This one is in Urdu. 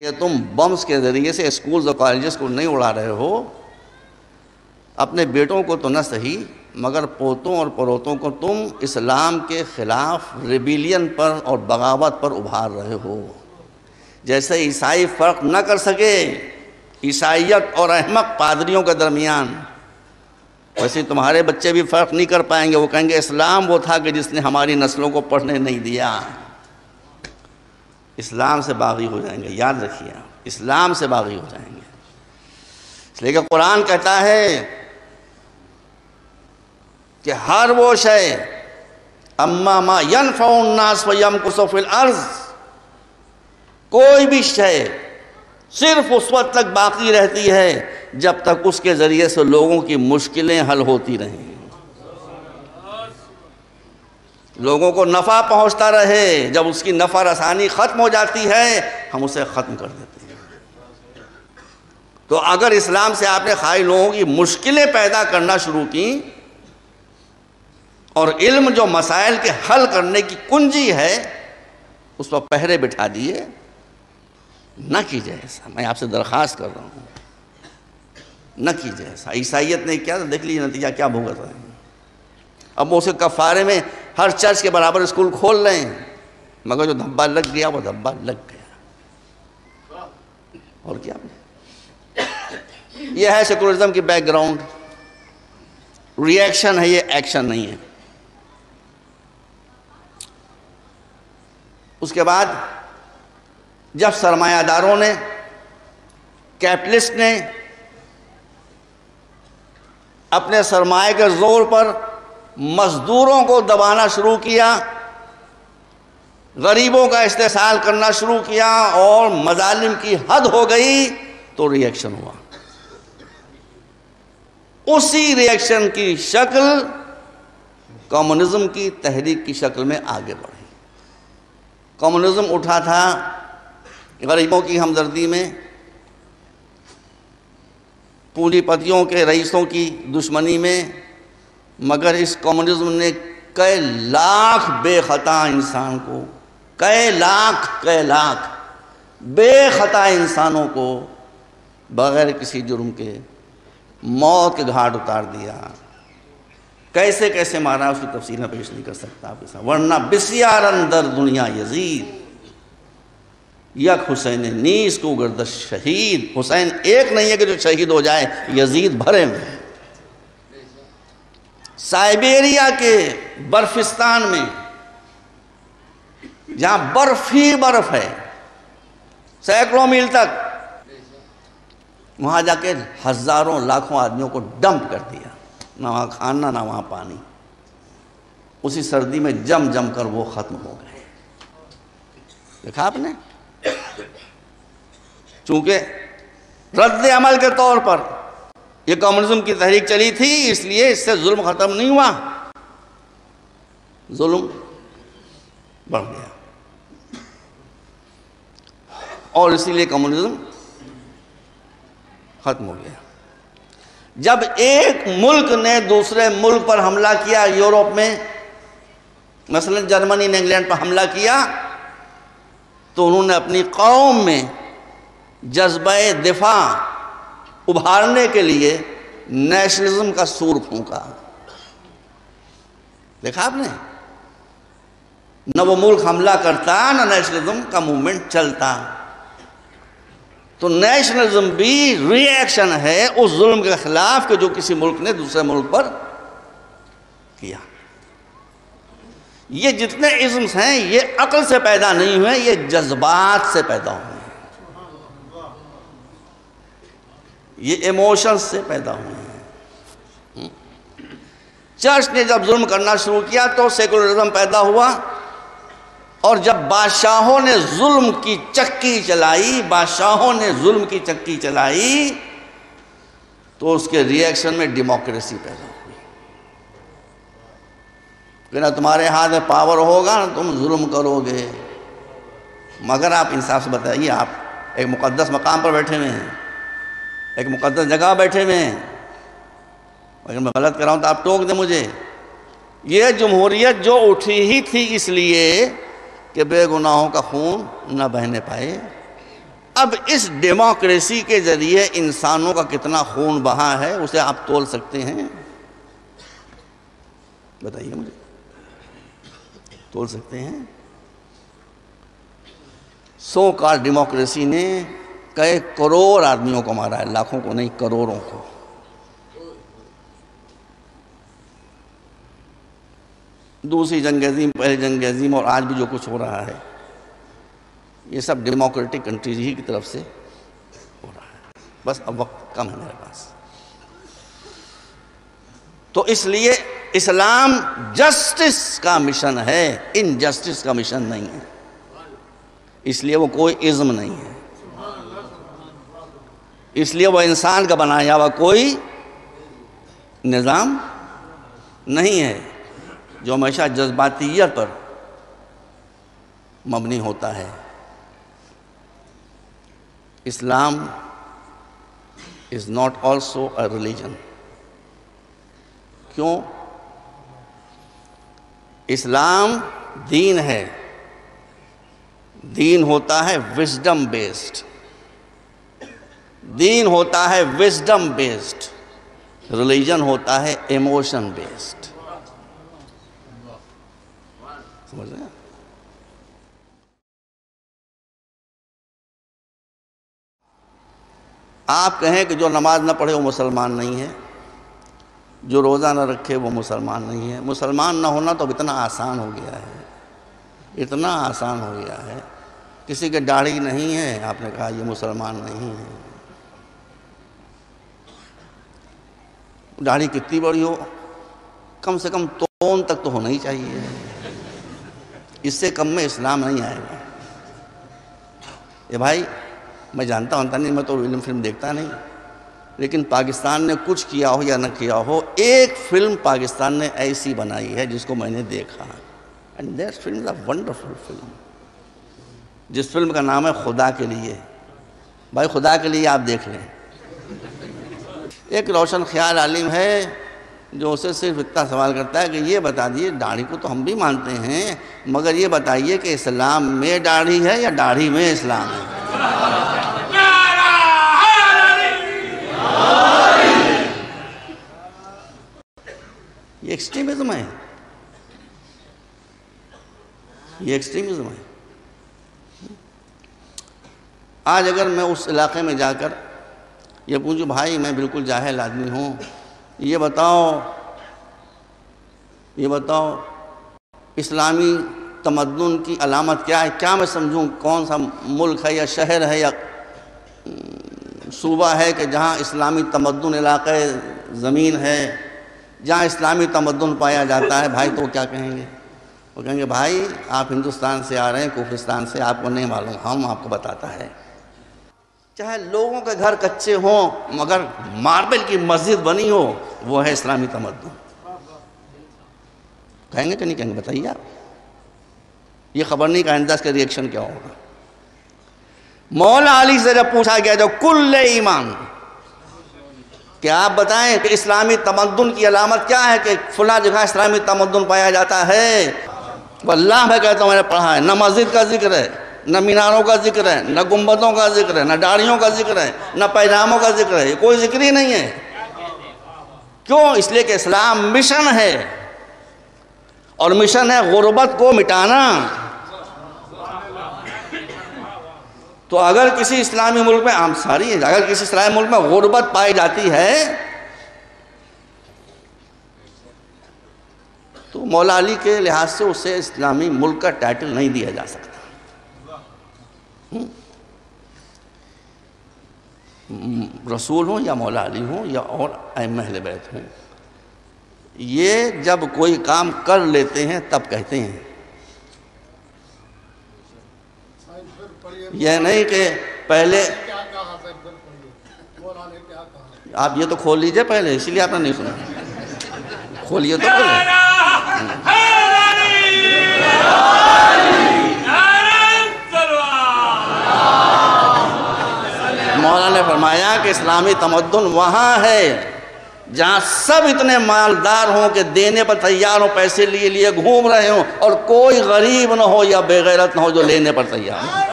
کہ تم بمز کے ذریعے سے اسکولز اور کالجز کو نہیں اڑا رہے ہو، اپنے بیٹوں کو تو نہ صحیح مگر پوتوں اور پروتوں کو تم اسلام کے خلاف ریبیلین پر اور بغاوت پر ابھار رہے ہو۔ جیسے عیسائی فرق نہ کر سکے عیسائیت اور احمق پادریوں کے درمیان، ویسے تمہارے بچے بھی فرق نہیں کر پائیں گے۔ وہ کہیں گے اسلام وہ تھا کہ جس نے ہماری نسلوں کو پڑھنے نہیں دیا۔ اسلام سے باغی ہو جائیں گے، یاد رکھیے، اسلام سے باغی ہو جائیں گے۔ اس لیے کہ قرآن کہتا ہے کہ ہر وہ شے اما ما ينفع الناس ويمكث في الارض، کوئی بھی شے صرف اس وقت تک باقی رہتی ہے جب تک اس کے ذریعے سے لوگوں کی مشکلیں حل ہوتی رہیں، لوگوں کو نفع پہنچتا رہے۔ جب اس کی نفع رسانی ختم ہو جاتی ہے ہم اسے ختم کر دیتے ہیں۔ تو اگر اسلام سے آپ نے خالی لوگوں کی مشکلیں پیدا کرنا شروع کی اور علم جو مسائل کے حل کرنے کی کنجی ہے اس پر پہرے بٹھا دیے، نہ کیجئے ایسا۔ میں آپ سے درخواست کر رہا ہوں، نہ کیجئے ایسا۔ عیسائیت نے کیا دیکھ لیجیے نتیجہ کیا بھگت رہے ہیں۔ اب وہ اس کے کفارے میں ہر چرچ کے برابر اسکول کھول رہے ہیں، مگر جو دھبا لگ گیا وہ دھبا لگ گیا۔ اور کیا یہ ہے سیکولرزم کی بیک گراؤنڈ، ری ایکشن ہے یہ، ایکشن نہیں ہے۔ اس کے بعد جب سرمایہ داروں نے، کیپٹلسٹ نے اپنے سرمایہ کے زور پر مزدوروں کو دبانا شروع کیا، غریبوں کا استحصال کرنا شروع کیا اور مظالم کی حد ہو گئی تو ری ایکشن ہوا۔ اسی ری ایکشن کی شکل کمیونزم کی تحریک کی شکل میں آگے بڑھی۔ کمیونزم اٹھا تھا غریبوں کی ہمدردی میں، پونجی پتیوں کے رئیسوں کی دشمنی میں، مگر اس کمیونزم نے کئی لاکھ بے خطا انسان کو، کئی لاکھ بے خطا انسانوں کو بغیر کسی جرم کے موت کے گھاٹ اتار دیا۔ کیسے کیسے مارا اس کی تفصیل میں پیش نہیں کر سکتا آپ کے ساتھ، ورنہ بسیار اندر دنیا یزید، یک حسین نیز کو گردش شہید۔ حسین ایک نہیں ہے کہ جو شہید ہو جائے، یزید بھرے میں۔ سائبیریا کے برفستان میں جہاں برف ہی برف ہے سینکڑوں میل تک، وہاں جا کے ہزاروں لاکھوں آدمیوں کو ڈمپ کر دیا، نہ وہاں کھانا نہ وہاں پانی۔ اسی سردی میں جم جم کر وہ ختم ہو گئے۔ دیکھا آپ نے، چونکہ رد عمل کے طور پر یہ کمیونزم کی تحریک چلی تھی، اس لیے اس سے ظلم ختم نہیں ہوا، ظلم بڑھ گیا، اور اسی لیے کمیونزم ختم ہو گیا۔ جب ایک ملک نے دوسرے ملک پر حملہ کیا، یورپ میں مثلا جرمنی نے انگلینڈ پر حملہ کیا، تو انہوں نے اپنی قوم میں جذبہ دفاع ابھارنے کے لیے نیشنلزم کا سور پھونکا۔ دیکھا آپ نے، نہ وہ ملک حملہ کرتا نہ نیشنلزم کا موومنٹ چلتا۔ تو نیشنلزم بھی ری ایکشن ہے اس ظلم کے خلاف کہ جو کسی ملک نے دوسرے ملک پر کیا۔ یہ جتنے ازمز ہیں یہ عقل سے پیدا نہیں ہوئے، یہ جذبات سے پیدا ہوئے ہیں، یہ ایموشنز سے پیدا ہوئے ہیں۔ چرچ نے جب ظلم کرنا شروع کیا تو سیکولرزم پیدا ہوا، اور جب بادشاہوں نے ظلم کی چکی چلائی تو اس کے ری ایکشن میں ڈیموکریسی پیدا ہوئی۔ کہ نہ تمہارے ہاتھ میں پاور ہوگا نہ تم ظلم کرو گے۔ مگر آپ انصاف سے بتائیے، آپ ایک مقدس مقام پر بیٹھے ہوئے ہیں، ایک مقدس جگہ بیٹھے ہوئے ہیں، اگر میں غلط کر رہا ہوں تو آپ ٹوک دیں مجھے۔ یہ جمہوریت جو اٹھی ہی تھی اس لیے کہ بے گناہوں کا خون نہ بہنے پائے، اب اس ڈیموکریسی کے ذریعے انسانوں کا کتنا خون بہا ہے اسے آپ تول سکتے ہیں؟ بتائیے مجھے، تول سکتے ہیں؟ سو کال ڈیموکریسی نے کئی کروڑ آدمیوں کو مارا ہے، لاکھوں کو نہیں، کروڑوں کو۔ دوسری جنگ عظیم، پہلی جنگ عظیم اور آج بھی جو کچھ ہو رہا ہے یہ سب ڈیموکریٹک کنٹریز ہی کی طرف سے ہو رہا ہے۔ بس اب وقت کم ہے میرے پاس، تو اس لیے اسلام جسٹس کا مشن ہے، انجسٹس کا مشن نہیں ہے، اس لیے وہ کوئی ازم نہیں ہے، اس لیے وہ انسان کا بنایا ہوا کوئی نظام نہیں ہے جو ہمیشہ جذباتیت پر مبنی ہوتا ہے۔ اسلام is not also a religion۔ کیوں؟ اسلام دین ہے، دین ہوتا ہے وزڈم بیسڈ، دین ہوتا ہے وزڈم بیسڈ، ریلیجن ہوتا ہے ایموشن بیسڈ۔ سمجھ رہے ہیں؟ آپ کہیں کہ جو نماز نہ پڑھے وہ مسلمان نہیں ہے، جو روزہ نہ رکھے وہ مسلمان نہیں ہے۔ مسلمان نہ ہونا تو اب اتنا آسان ہو گیا ہے، اتنا آسان ہو گیا ہے۔ کسی کے داڑھی نہیں ہے، آپ نے کہا یہ مسلمان نہیں ہے۔ داڑھی کتنی بڑی ہو، کم سے کم تون تک تو ہونا ہی چاہیے، اس سے کم میں اسلام نہیں آئے گا۔ یہ بھائی میں جانتا ہوں نہیں، میں تو فلم دیکھتا نہیں، لیکن پاکستان نے کچھ کیا ہو یا نہ کیا ہو، ایک فلم پاکستان نے ایسی بنائی ہے جس کو میں نے دیکھا، and that film is a wonderful film، جس فلم کا نام ہے خدا کے لیے۔ بھائی خدا کے لیے آپ دیکھ لیں۔ ایک روشن خیال عالم ہے جو اسے صرف اتنا سوال کرتا ہے کہ یہ بتا دیے، داڑھی کو تو ہم بھی مانتے ہیں، مگر یہ بتائیے کہ اسلام میں داڑھی ہے یا داڑھی میں اسلام ہے؟ یہ ایکسٹریمزم ہے، یہ ایکسٹریمزم ہے۔ آج اگر میں اس علاقے میں جا کر یہ پوچھوں بھائی میں بالکل جاہل آدمی ہوں، یہ بتاؤ اسلامی تمدن کی علامت کیا ہے، کیا میں سمجھوں کون سا ملک ہے یا شہر ہے یا صوبہ ہے کہ جہاں اسلامی تمدن علاقہ زمین ہے، جہاں اسلامی تمدن پایا جاتا ہے؟ بھائی تو وہ کیا کہیں گے؟ وہ کہیں گے بھائی آپ ہندوستان سے آ رہے ہیں، کفرستان سے، آپ کو نہیں معلوم، ہم آپ کو بتاتا ہے۔ چاہے لوگوں کے گھر کچے ہوں مگر ماربل کی مسجد بنی ہو، وہ ہے اسلامی تمدن۔ کہیں گے کہ نہیں کہیں گے؟ بتائیے آپ، یہ خبر نہیں کہ آئندہ اس کا ریئیکشن کیا ہوگا۔ مولا علی سے جب پوچھا گیا جو کل ایمان کہ آپ بتائیں کہ اسلامی تمدن کی علامت کیا ہے کہ فلاں جگہ اسلامی تمدن پایا جاتا ہے، واللہ میں کہتا ہوں میں نے پڑھا ہے، نہ مسجد کا ذکر ہے، نہ میناروں کا ذکر ہے، نہ گنبدوں کا ذکر ہے، نہ داڑھیوں کا ذکر ہے، نہ پیجاموں کا ذکر ہے، یہ کوئی ذکر ہی نہیں ہے۔ کیوں؟ اس لیے کہ اسلام مشن ہے، اور مشن ہے غربت کو مٹانا۔ تو اگر کسی اسلامی ملک میں اگر کسی اسلامی ملک میں غربت پائی جاتی ہے تو مولا علی کے لحاظ سے اسے اسلامی ملک کا ٹائٹل نہیں دیا جا سکتا۔ رسول ہوں یا مولا علی ہوں یا اور ائمہ اہل بیت ہوں، یہ جب کوئی کام کر لیتے ہیں تب کہتے ہیں، یہ نہیں کہ پہلے آپ یہ تو کھول لیجئے پہلے، اسی لیے آپ نے نہیں سنا، کھولیے تو پہلے۔ مولانا نے فرمایا کہ اسلامی تمدن وہاں ہے جہاں سب اتنے مالدار ہوں کہ دینے پر تیار ہوں، پیسے لیے گھوم رہے ہوں، اور کوئی غریب نہ ہو یا بے غیرت نہ ہو جو لینے پر تیار ہو۔